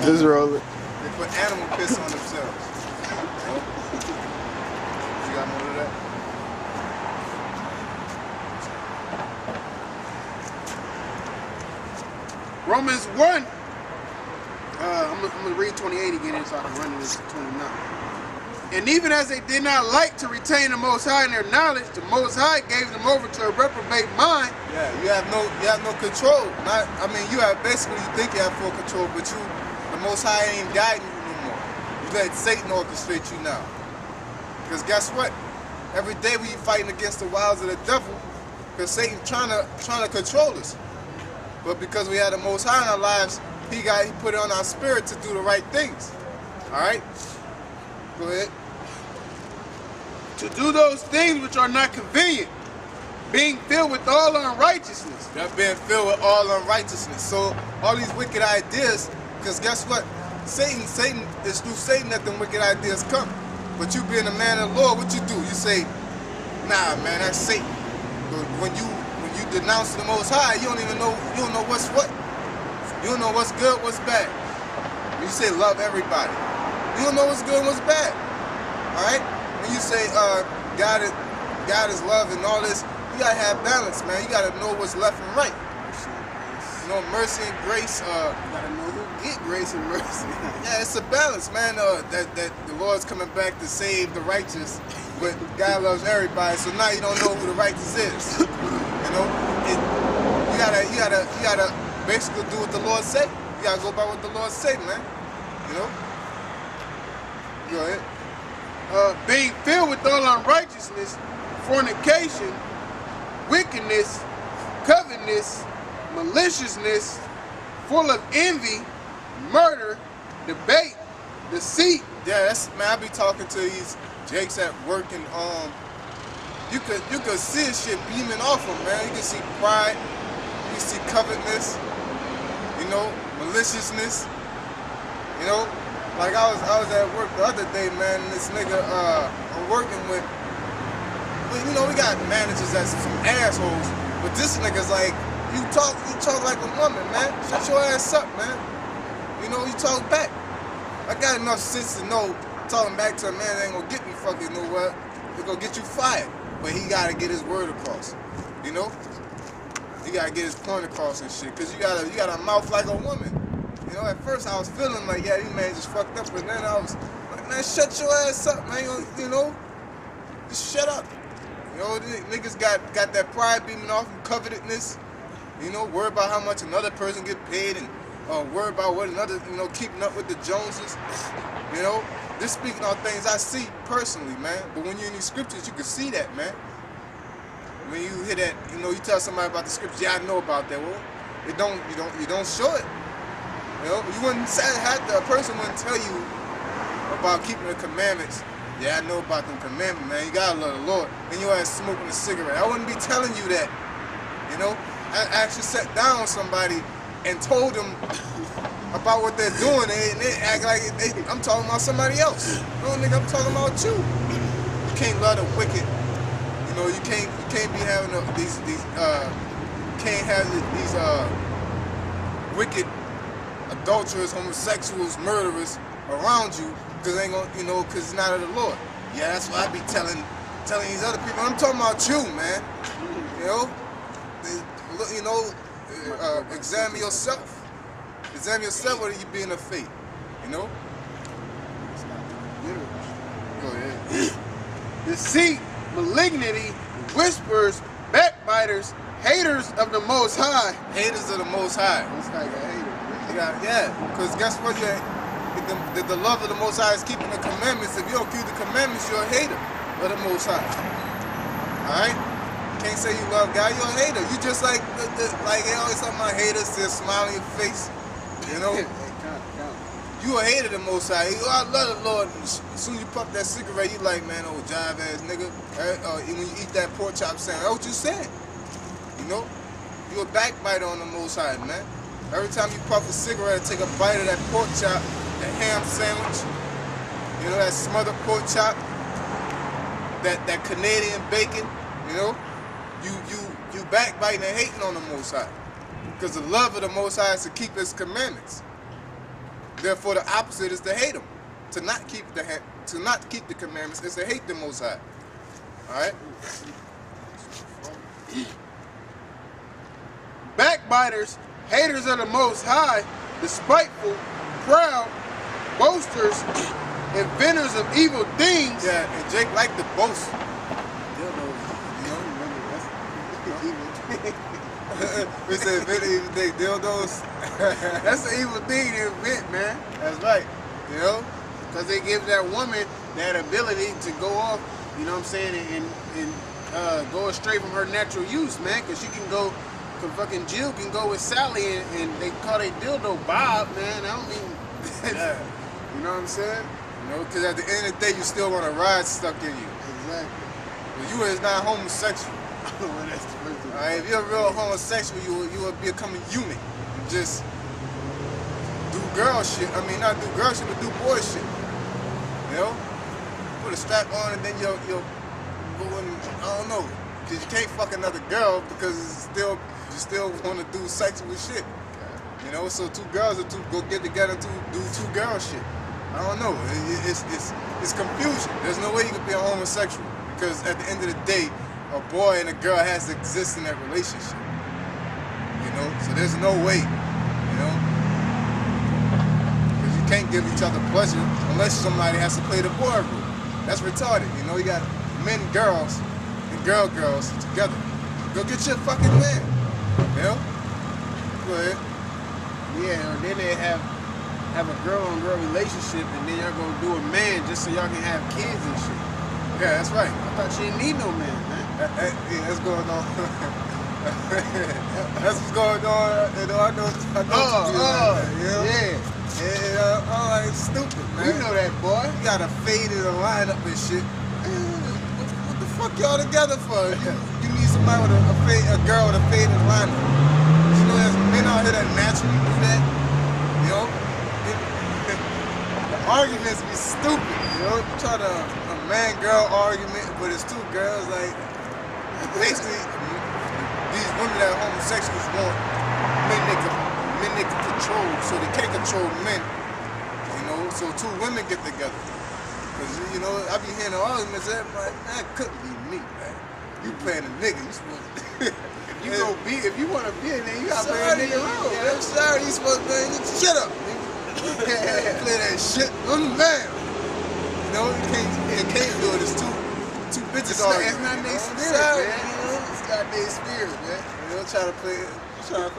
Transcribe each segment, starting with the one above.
Just roll it. They put animal piss on themselves. You got more of that? Romans 1. I'm going to read 28 again so I can run this to 29. And even as they did not like to retain the Most High in their knowledge, the Most High gave them over to a reprobate mind. Yeah, you have no control. You have basically, you think you have full control, but the Most High ain't guiding you no more. You let Satan orchestrate you now. Because guess what? Every day we fighting against the wiles of the devil, because Satan's trying to control us. But because we had the Most High in our lives, he put it on our spirit to do the right things. All right? Go ahead. To do those things which are not convenient, being filled with all unrighteousness. They're being filled with all unrighteousness. So all these wicked ideas, because guess what? Satan, it's through Satan that them wicked ideas come. But you being a man of the Lord, what you do? You say, nah, man, that's Satan. But when you denounce the Most High, you don't know what's what. You don't know what's good, what's bad. When you say love everybody, you don't know what's good and what's bad. All right? When you say God is love and all this, you gotta have balance, man. You gotta know what's left and right. You know, mercy and grace. You gotta know who get grace and mercy. Yeah, it's a balance, man. That the Lord's coming back to save the righteous, but God loves everybody. So now you don't know who the righteous is. You know, you gotta basically do what the Lord say. You gotta go by what the Lord say, man. You know. Go ahead. Being filled with all unrighteousness, fornication, wickedness, covetousness, maliciousness, full of envy, murder, debate, deceit. Yeah, man. I be talking to these jakes at work, and you could see shit beaming off them, man. You can see pride, you can see covetousness, you know, maliciousness, you know. Like I was at work the other day, man, and this nigga I'm working with, you know, we got managers that's some assholes, but this nigga's like, you talk like a woman, man. Shut your ass up, man. You know, you talk back. I got enough sense to know talking back to a man ain't gonna get me fucking nowhere. It's gonna get you fired. But he gotta get his word across. You know? He gotta get his point across and shit. Cause you got a mouth like a woman. You know, at first I was feeling like, yeah, these man just fucked up, but then I was like, man, shut your ass up, man. You know? Just shut up. You know, niggas got that pride beaming off and covetousness. You know, worry about how much another person get paid, and worry about what another, you know, keeping up with the Joneses. You know, this speaking on things I see personally, man. But when you're in these scriptures, you can see that, man. When you hear that, you know, you tell somebody about the scriptures, yeah, I know about that. Well, you don't show it. You know, you wouldn't a person wouldn't tell you about keeping the commandments. Yeah, I know about them commandments, man. You gotta love the Lord. And you ass smoking a cigarette. I wouldn't be telling you that. You know, I actually sat down with somebody and told them about what they're doing, and they act like I'm talking about somebody else. No, nigga, I'm talking about you. You can't love the wicked. You know, you can't be having these wicked adulterers, homosexuals, murderers around you, because they ain't gonna, you know, because it's not of the Lord. Yeah, that's what I be telling these other people. I'm talking about you, man. You know, examine yourself. Examine yourself whether you be in the faith. You know. Go ahead. Deceit, malignity, whispers, backbiters, haters of the Most High. Haters of the Most High. Most High got haters. Yeah, because guess what? The love of the Most High is keeping the commandments. If you don't keep the commandments, you're a hater of the Most High. All right? Can't say you love God, you're a hater. You just like they always talking about haters, still smile on your face. You know? You a hater of the Most High. I love the Lord. As soon as you puff that cigarette, you like, man, old jive ass nigga. When you eat that pork chop sandwich, that's what you said. You know? You a backbiter on the Most High, man. Every time you puff a cigarette, take a bite of that pork chop, that ham sandwich, you know, that smothered pork chop, that Canadian bacon, you know, you backbiting and hating on the Most High. Because the love of the Most High is to keep His commandments. Therefore, the opposite is to hate him. To not keep the commandments is to hate the Most High. All right. Backbiters, haters of the Most High, despiteful, proud, boasters, inventors of evil things. Yeah, and Jake liked to boast. We said invent evil thing, dildos. That's an evil thing to invent, man. That's right. You know? Because it gives that woman that ability to go off, you know what I'm saying, and go astray from her natural use, man. Because she can go, fucking Jill can go with Sally and they call it dildo Bob, man. I don't mean, Yeah. you know what I'm saying? You know, because at the end of the day, you still want a ride stuck in you. Exactly. But you is not homosexual. Well, that's the first thing. All right? If you're a real homosexual, you will become a eunuch. You just do girl shit. I mean, not do girl shit, but do boy shit. You know? Put a strap on and then you'll go and, I don't know. Because you can't fuck another girl because you still want to do sexual shit. You know? So two girls will go get together to do two girl shit. I don't know. It's confusion. There's no way you can be a homosexual because at the end of the day, a boy and a girl has to exist in that relationship. You know? So there's no way. You know? Because you can't give each other pleasure unless somebody has to play the boy role. That's retarded. You know? You got men, girls, and girls together. Go get your fucking man. You know? Go ahead. Yeah, or then they have a girl-on-girl relationship and then y'all gonna do a man just so y'all can have kids and shit. Yeah, that's right. I thought she didn't need no man, man. Yeah, that's going on. That's what's going on. You know, I know what you know? Yeah. It's stupid, man. You know that, boy. You got a fade in the lineup and shit. What the fuck y'all together for? You need somebody with a girl with a fade in the lineup. You know, there's men out here that naturally do that. You know, the arguments be stupid. You know, try to a man-girl argument, but it's two girls. Like basically, these women that are homosexuals want men they can control, so they can't control men. You know, so two women get together. Cause you know, I be hearing the arguments. Everybody, that couldn't be me, man. You playing a nigga, you supposed to. If you want to be in there, you gotta play a nigga role. Yeah, I'm sorry, you supposed to play a nigga. Shut up, nigga. Play that shit. I'm the man. You know, you can't do it. It's two bitches arguing. It's not their spirit, Sorry, man. you know, it's not their spirit, man. You know, try to play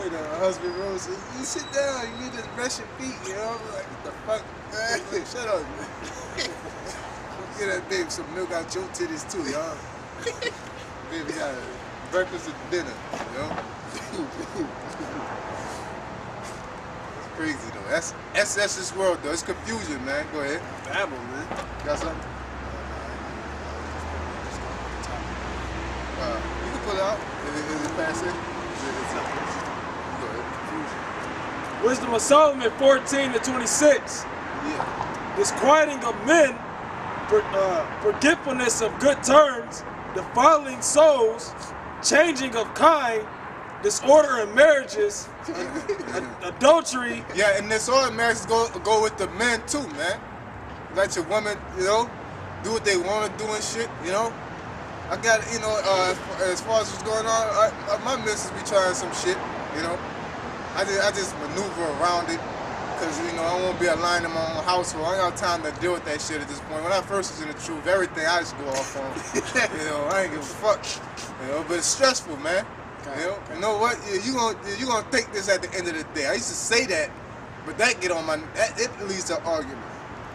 the husband role. So you sit down, you need to brush your feet, you know? Like, what the fuck? Man, shut up, man. Get that baby some milk out your titties too, y'all. Baby got breakfast and dinner, you know? It's crazy though. That's this world though. It's confusion, man. Go ahead. Babble, man. Got something? You can pull it out. Is it passing? Go ahead. Wisdom of Solomon 14-26. Yeah. Disquieting of men, forgetfulness of good terms, defiling souls, changing of kind, disorder in marriages, adultery. Yeah, and disorder in marriages go with the men too, man. Let your woman, you know, do what they want to do and shit, you know. I got, you know, as far as what's going on, my missus be trying some shit, you know. I just maneuver around it because, you know, I won't be aligned in my own household. I ain't got time to deal with that shit at this point. When I first was in the truth, everything I just go off on. You know, I ain't give a fuck. You know, but it's stressful, man. You know what? You gonna think this at the end of the day. I used to say that, but that it leads to argument.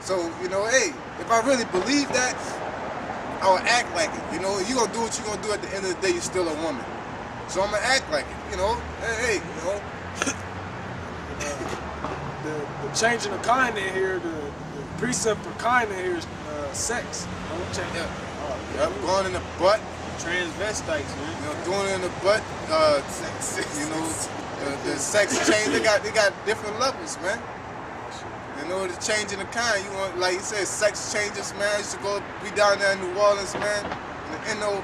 So, you know, hey, if I really believe that, I would act like it. You know, you gonna do what you gonna do at the end of the day, you're still a woman. So I'm gonna act like it, you know. Hey, you know. The changing of kind in here, the precept for kind in here is sex. Don't change that. I'm going in the butt. Transvestites, man. You know, doing it in the butt. You know, the sex change. They got different levels, man. You know, the changing the kind. You want, like you said, sex changes, man. You should go be down there in New Orleans, man. In the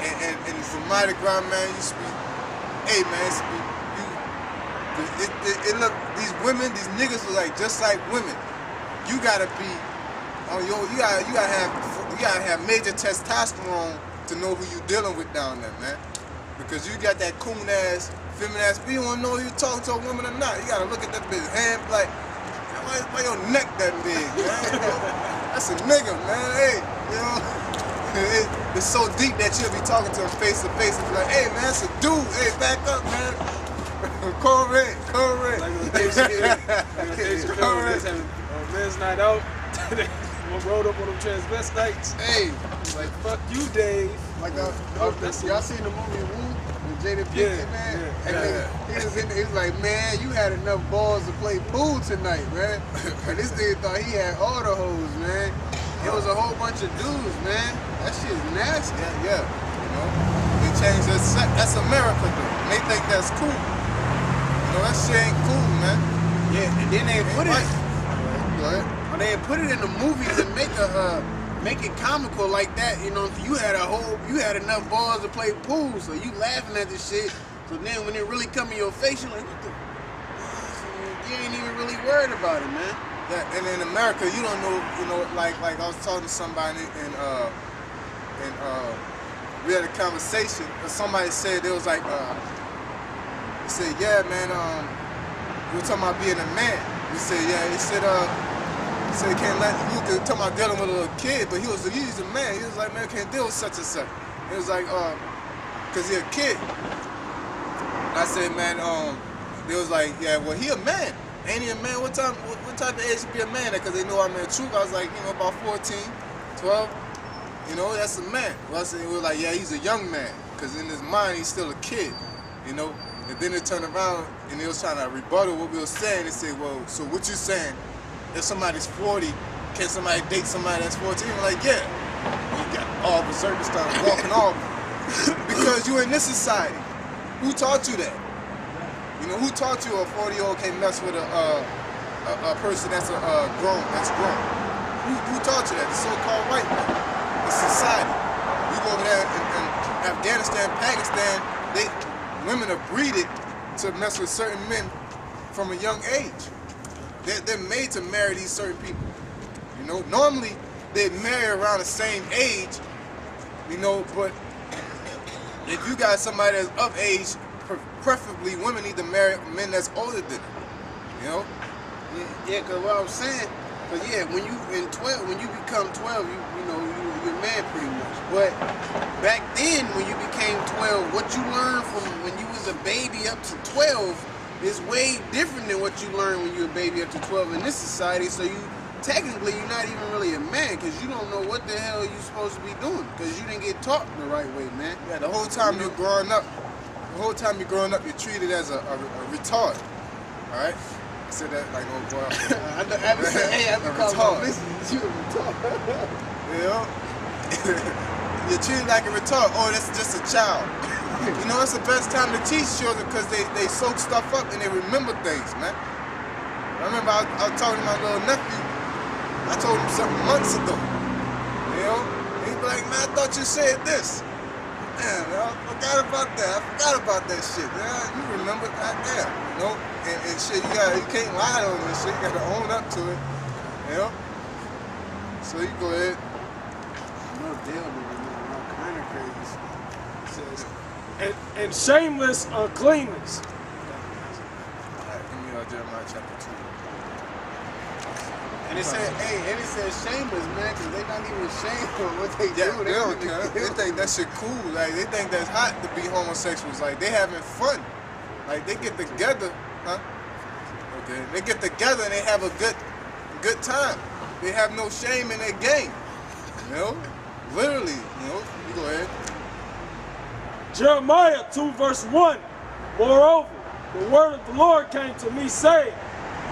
and from Mardi Gras, man. You should be, hey, man. It look, these women, these niggas look like just like women. You gotta be on your, you gotta have major testosterone to know who you dealing with down there, man. Because you got that coon ass, feminine ass, but you don't know if you talking to a woman or not. You gotta look at that bitch hand like, why your neck that big, man? That's a nigga, man. Hey, you know, it's so deep that you'll be talking to him face to face and be like, hey, man, it's a dude. Hey, back up, man. Correct. Like when Dave Chappelle was having a men's night out, they rode up on them transvestites. Hey, Like, fuck you, Dave. like Y'all y'all seen the movie Woo with Jada Pinkett, man? yeah. And he was like, man, you had enough balls to play pool tonight, man. And this nigga thought he had all the hoes, man. It was a whole bunch of dudes, man. That shit's nasty. Yeah. You know, they changed that. That's America, though. And they think that's cool. You know, that shit ain't cool, man. Yeah, and then they put it. Go ahead. When they put it in the movies and make it comical like that, you know, you had enough balls to play pool, so you laughing at this shit. So then when it really come in your face, you're like, what the? You ain't even really worried about it, man. Yeah, and in America, you don't know, you know, like I was talking to somebody and we had a conversation, and somebody said, they was like, he said, yeah, man, we were talking about being a man. He said, yeah, he said he can't let, you could talk about dealing with a little kid, but he's a man. He was like, man, can't deal with such and such. He was like, cause he a kid. And I said, man, they was like, yeah, well, he a man. Ain't he a man? What type of age to be a man? Because they know I'm in truth. I was like, you know, about 14, 12. You know, that's a man. Well, I said, we were like, yeah, he's a young man. Because in his mind, he's still a kid. You know? And then they turned around and they was trying to rebuttal what we were saying. They said, well, so what you saying? If somebody's 40, can somebody date somebody that's 14? We're like, yeah. You got all berserk and started walking off. Because you're in this society. Who taught you that? You know, who taught you a 40-year-old can't mess with a person that's grown? Who taught you that? The so-called white man. It's society. You go over there in Afghanistan, Pakistan, women are breeded to mess with certain men from a young age. They're made to marry these certain people. You know, normally they marry around the same age, you know, but if you got somebody that's of age, preferably women need to marry men that's older than them, you know? Yeah, cause what I'm saying, cause yeah, when you become 12, you're a man pretty much. But back then, when you became 12, what you learned from when you was a baby up to 12 is way different than what you learned when you were a baby up to 12 in this society. So technically, you're not even really a man, cause you don't know what the hell you're supposed to be doing, cause you didn't get taught the right way, man. Yeah, the whole time you're growing up, you're treated as a retard. All right? I said that like, oh boy. I be saying, hey, I be calling my business, you a retard. You know? You're treated like a retard. Oh, that's just a child. You know, it's the best time to teach children because they soak stuff up and they remember things, man. I remember I was talking to my little nephew. I told him something months ago. You know? And he'd be like, man, I thought you said this. Man, I forgot about that. I forgot about that shit. Yeah, you remember that? Yeah, you know? And shit, you can't lie on this shit. You gotta own up to it. You know? So you go ahead. No deal, man. All kind of crazy stuff. It says, and shameless uncleanness. Alright, give me Jeremiah chapter 2. And it said shameless, man, because they not even ashamed of what they Yeah, do. they don't care. They think that shit cool. Like, they think that's hot to be homosexuals. Like, they having fun. Like, they get together, huh? Okay. They get together and they have a good time. They have no shame in their game. You know? Literally, you know? You go ahead. Jeremiah 2 verse 1. Moreover, the word of the Lord came to me, saying,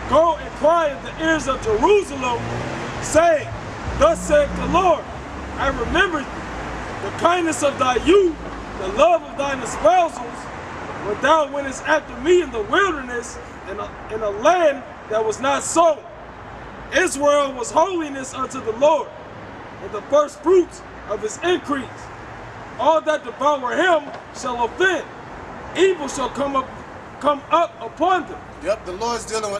go and cry in the ears of Jerusalem, saying, thus saith the Lord, I remembered the kindness of thy youth, the love of thine espousals, when thou wentest after me in the wilderness, in a land that was not sown. Israel was holiness unto the Lord, and the first fruits of his increase. All that devour him shall offend. Evil shall come up come up upon them. Yep, the Lord's dealing with